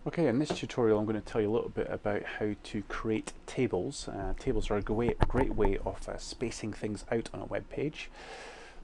Okay, in this tutorial I'm going to tell you a little bit about how to create tables. Tables are a great way of spacing things out on a web page.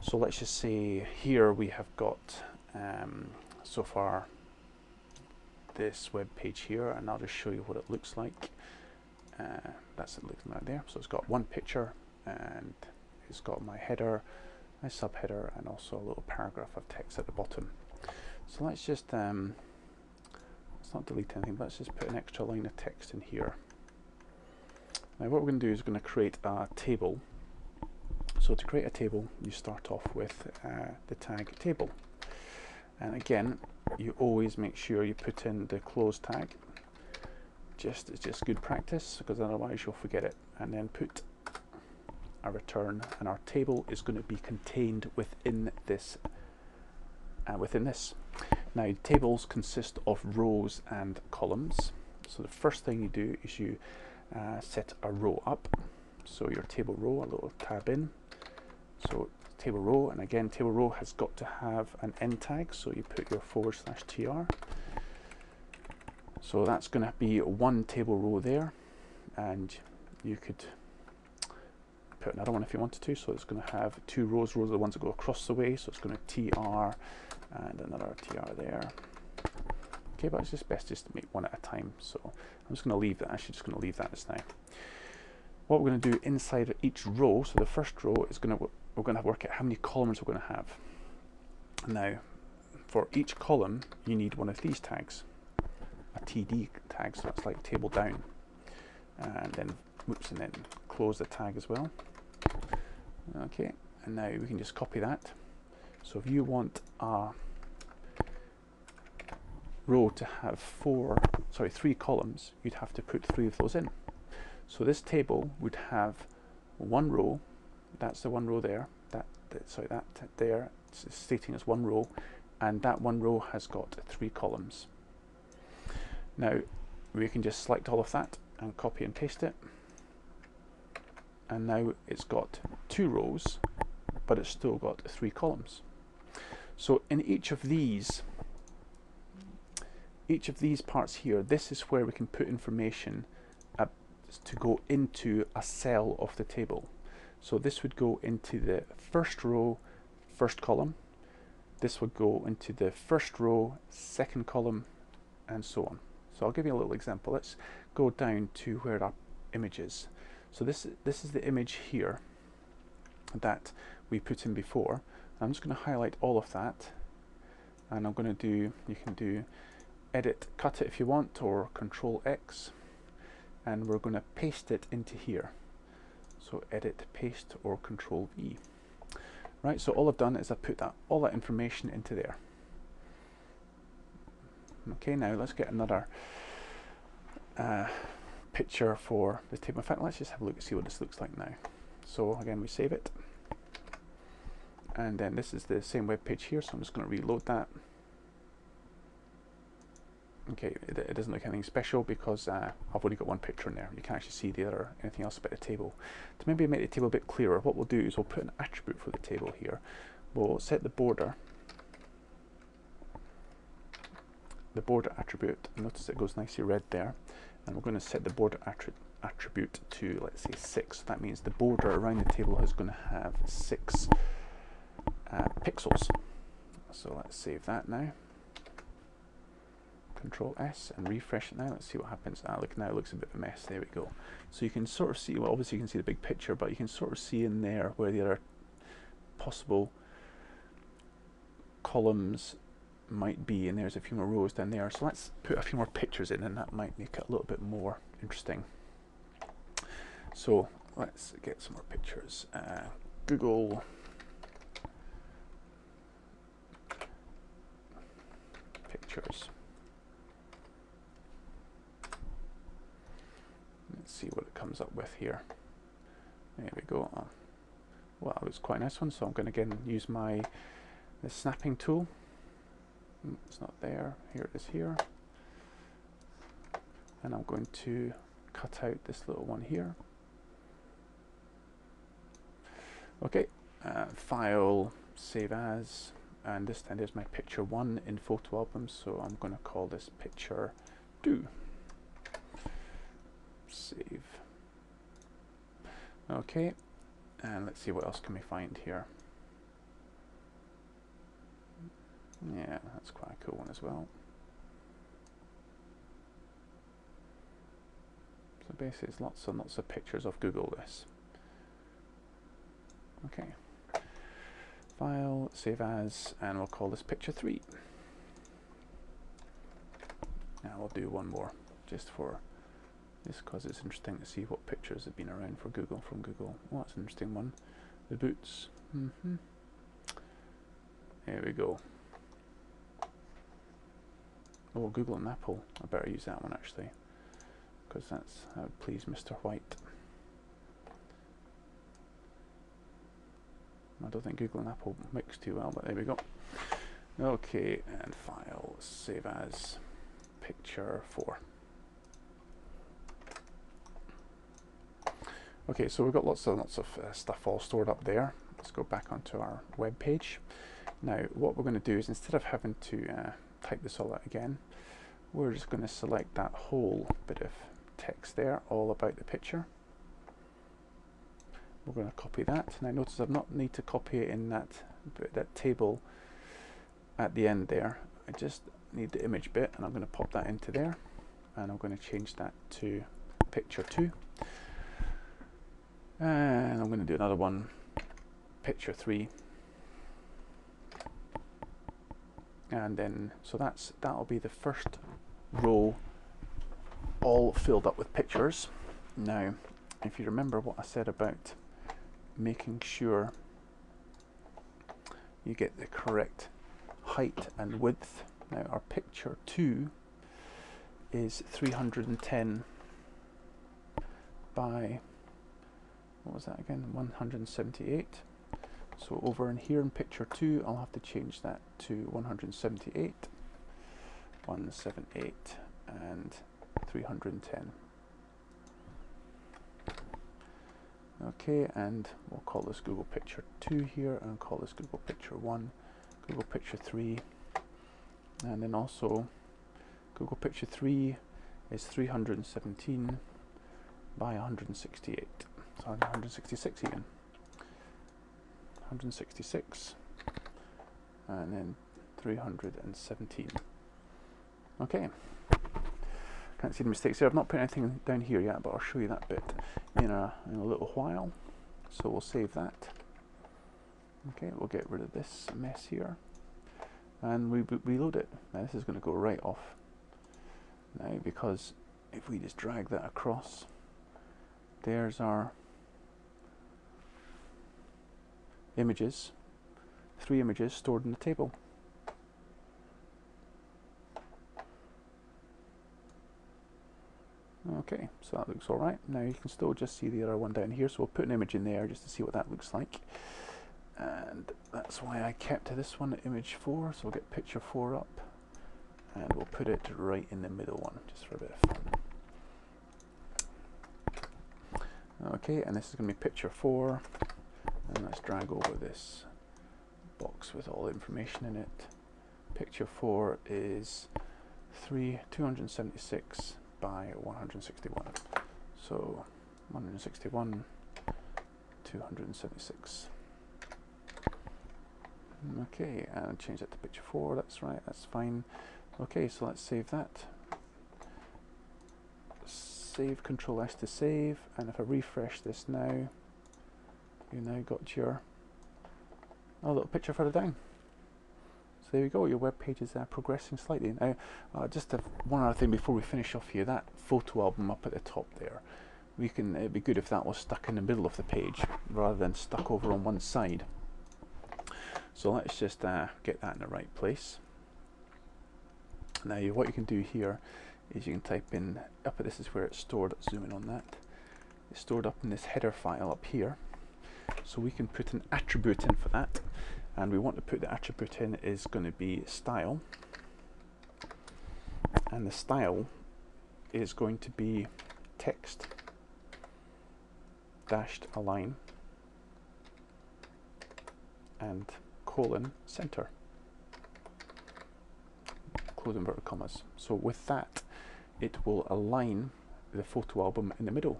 So let's just say here we have got so far this web page here, and I'll just show you what it looks like. That's it looking like there. So it's got one picture and it's got my header, my subheader, and also a little paragraph of text at the bottom. So let's just let's not delete anything, but let's just put an extra line of text in here. Now what we're going to do is we're going to create a table. So to create a table, you start off with the tag table, and again you always make sure you put in the close tag. It's just good practice, because otherwise you'll forget it. And then put a return, and our table is going to be contained within this. Now tables consist of rows and columns. So the first thing you do is you set a row up. So your table row, a little tab in. So table row, and again table row has got to have an end tag, so you put your /tr. So that's going to be one table row there, and you could put another one if you wanted to. So it's going to have two rows. Rows are the ones that go across the way, so it's going to tr and another tr there. Okay, but it's just best just to make one at a time. So I'm just going to leave that. Actually, just going to leave that just now. What we're going to do inside of each row, so the first row is going to, we're going to work out how many columns we're going to have. Now, for each column, you need one of these tags, a TD tag, so that's like table down, and then whoops, and then close the tag as well. Okay, and now we can just copy that. So if you want a row to have three columns, you'd have to put 3 of those in. So this table would have one row, that's the one row there, that there, it's stating as one row, and that one row has got 3 columns. Now we can just select all of that and copy and paste it, and now it's got 2 rows, but it's still got 3 columns. So in each of these parts here, this is where we can put information to go into a cell of the table. So this would go into the first row, first column. This would go into the first row, second column, and so on. So I'll give you a little example. Let's go down to where our image is. So this is the image here that we put in before. I'm just going to highlight all of that, and I'm going to do, you can do edit, cut it if you want, or Control X, and we're going to paste it into here. So edit, paste, or Control V. Right, so all I've done is I put all that information into there. Okay, now let's get another picture for the table. In fact, let's just have a look and see what this looks like now. So again, we save it, and then this is the same web page here, so I'm just going to reload that. Okay, it doesn't look anything special because I've only got one picture in there. You can't actually see anything else about the table. To maybe make the table a bit clearer, what we'll do is we'll put an attribute for the table here. We'll set the border attribute. Notice it goes nicely red there, and we're going to set the border attribute to, let's say, 6. That means the border around the table is going to have 6 pixels. So let's save that now. Control S and refresh it now. Let's see what happens. Look, now it looks a bit of a mess. There we go. So you can sort of see, well, obviously you can see the big picture, but you can sort of see in there where the other possible columns might be, and there's a few more rows down there. So let's put a few more pictures in, and that might make it a little bit more interesting. So let's get some more pictures. Google pictures. Let's see what it comes up with here. There we go. Well, it was quite a nice one, so I'm going to again use the snapping tool. It's not there. Here it is here. And I'm going to cut out this little one here. Okay, file, save as, and this time there's my picture 1 in photo album, so I'm going to call this picture 2. Save. Okay, and let's see what else can we find here. Yeah, that's quite a cool one as well. So basically it's lots and lots of pictures of Google this. Okay. File, save as, and we'll call this picture 3. Now we'll do one more, just because it's interesting to see what pictures have been around for Google from Google. Oh, that's an interesting one. The boots. There we go. Oh, Google and Apple. I better use that one actually, because that would please Mr. White. I don't think Google and Apple mix too well, but there we go. Okay, and file, save as, picture 4. Okay, so we've got lots of stuff all stored up there. Let's go back onto our web page. Now, what we're going to do is, instead of having to type this all out again, we're just going to select that whole bit of text there, all about the picture. We're going to copy that. Now notice I've not need to copy it in that table at the end there. I just need the image bit, and I'm going to pop that into there, and I'm going to change that to picture 2. And I'm going to do another one, picture 3. And then, so that'll be the first row all filled up with pictures. Now, if you remember what I said about making sure you get the correct height and width. Now our picture 2 is 310 by, what was that again, 178. So over in here in picture 2, I'll have to change that to 178, 178 and 310. Okay, and we'll call this Google Picture 2 here, and call this Google Picture 1, Google Picture 3, and then also Google Picture 3 is 317 by 168, so 166 even, 166, and then 317. Okay. Can't see the mistakes there. I've not put anything down here yet, but I'll show you that bit in a little while. So we'll save that. Okay, we'll get rid of this mess here, and we reload it. Now this is going to go right off now, because if we just drag that across, there's our images, 3 images stored in the table. Okay, so that looks alright. Now you can still just see the other one down here, so we'll put an image in there just to see what that looks like. And that's why I kept this one at image 4, so we'll get picture 4 up, and we'll put it right in the middle one, just for a bit of fun. Okay, and this is going to be picture 4, and let's drag over this box with all the information in it. Picture 4 is 276 by 161, so 161, 276. Okay, and change that to picture 4. That's right, that's fine. Okay, so let's save that. Save, Control S to save, and if I refresh this now, you now got your little picture further down. So there we go, your web page is progressing slightly. Now, just one other thing before we finish off here, that photo album up at the top there, it'd be good if that was stuck in the middle of the page rather than stuck over on one side. So let's just get that in the right place. Now what you can do here is you can type in, this is where it's stored, let's zoom in on that. It's stored up in this header file up here. So we can put an attribute in for that, and we want to put the attribute in is going to be style, and the style is going to be text dashed align and colon center, close inverted commas. So with that, it will align the photo album in the middle.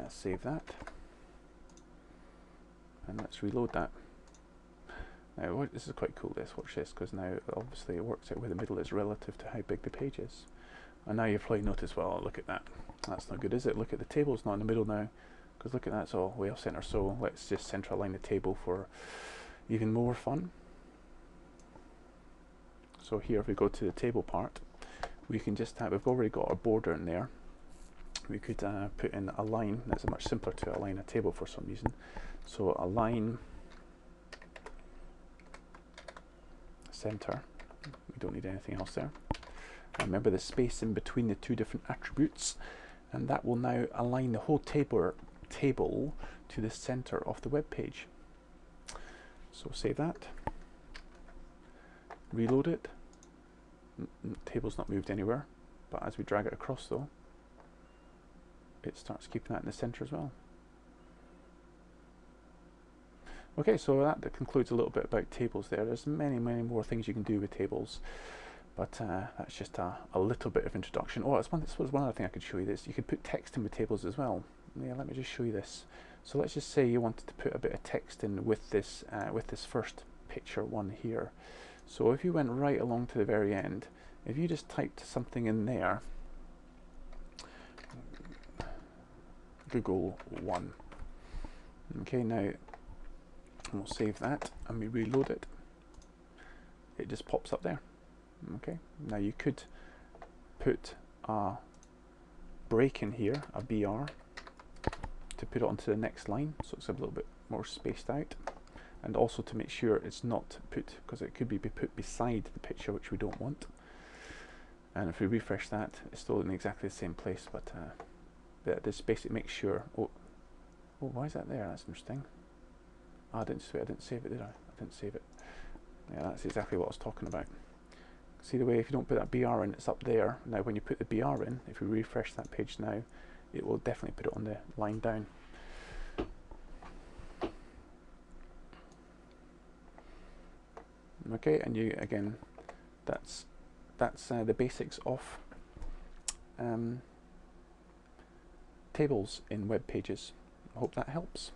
Save that, and let's reload that. Now this is quite cool, watch this, because now obviously it works out where the middle is relative to how big the page is. And now you've probably noticed, well, look at that, that's not good, is it? Look at the table's not in the middle now, because look at that, it's all way off center. So let's just center align the table for even more fun. So here, if we go to the table part, we can just have, we've already got our border in there. We could put in a line. That's much simpler to align a table for some reason. So align center. We don't need anything else there. And remember the space in between the two different attributes, and that will now align the whole table to the center of the web page. So save that. Reload it. Table's not moved anywhere, but as we drag it across though, it starts keeping that in the center as well. Okay, so that concludes a little bit about tables there. There's many more things you can do with tables, but that's just a little bit of introduction. Oh, this was one other thing I could show you. This, you could put text in with tables as well. Yeah, let me just show you this. So let's just say you wanted to put a bit of text in with this first picture one here. So if you went right along to the very end, if you just typed something in there, Google 1. Okay, now we'll save that and we reload it. It just pops up there. Okay, now you could put a break in here, a BR, to put it onto the next line, so it's a little bit more spaced out, and also to make sure it's not put, because it could be put beside the picture, which we don't want. And if we refresh that, it's still in exactly the same place, but this basically makes sure. Oh, why is that there? That's interesting. I didn't save it, did I? I didn't save it. Yeah, that's exactly what I was talking about. See the way if you don't put that BR in, it's up there. Now when you put the BR in, if we refresh that page now, it will definitely put it on the line down. Okay, and you again, that's the basics of tables in web pages. I hope that helps.